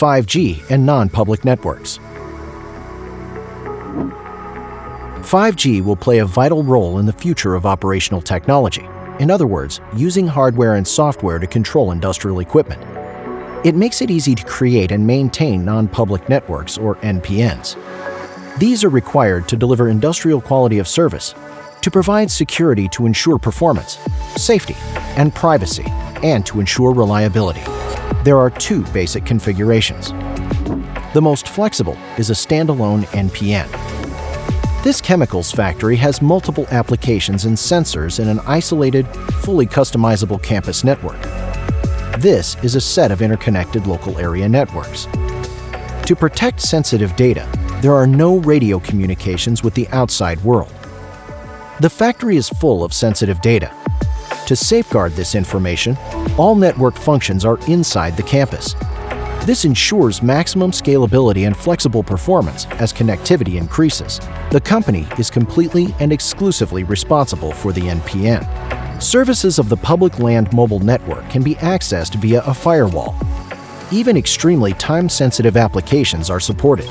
5G and non-public networks. 5G will play a vital role in the future of operational technology. In other words, using hardware and software to control industrial equipment. It makes it easy to create and maintain non-public networks, or NPNs. These are required to deliver industrial quality of service, to provide security to ensure performance, safety, and privacy, and to ensure reliability. There are two basic configurations. The most flexible is a standalone NPN. This chemicals factory has multiple applications and sensors in an isolated, fully customizable campus network. This is a set of interconnected local area networks. To protect sensitive data, there are no radio communications with the outside world. The factory is full of sensitive data. To safeguard this information, all network functions are inside the campus. This ensures maximum scalability and flexible performance as connectivity increases. The company is completely and exclusively responsible for the NPN. Services of the public land mobile network can be accessed via a firewall. Even extremely time-sensitive applications are supported.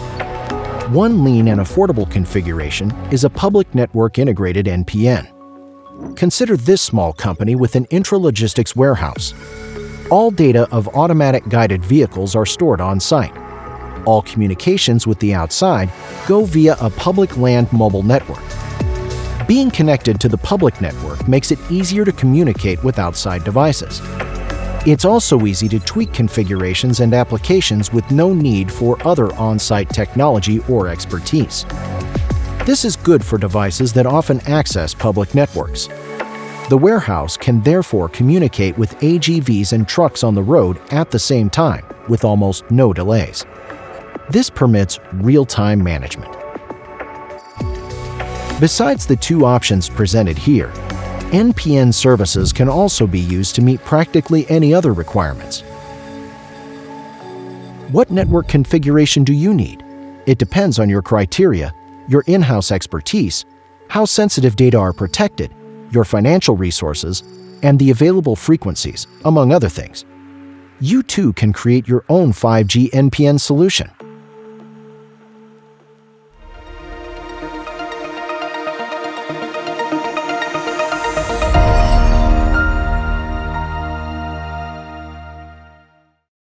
One lean and affordable configuration is a public network integrated NPN. Consider this small company with an intralogistics warehouse. All data of automatic guided vehicles are stored on-site. All communications with the outside go via a public land mobile network. Being connected to the public network makes it easier to communicate with outside devices. It's also easy to tweak configurations and applications with no need for other on-site technology or expertise. This is good for devices that often access public networks. The warehouse can therefore communicate with AGVs and trucks on the road at the same time, with almost no delays. This permits real-time management. Besides the two options presented here, NPN services can also be used to meet practically any other requirements. What network configuration do you need? It depends on your criteria, your in-house expertise, how sensitive data are protected, your financial resources, and the available frequencies, among other things. You too can create your own 5G NPN solution.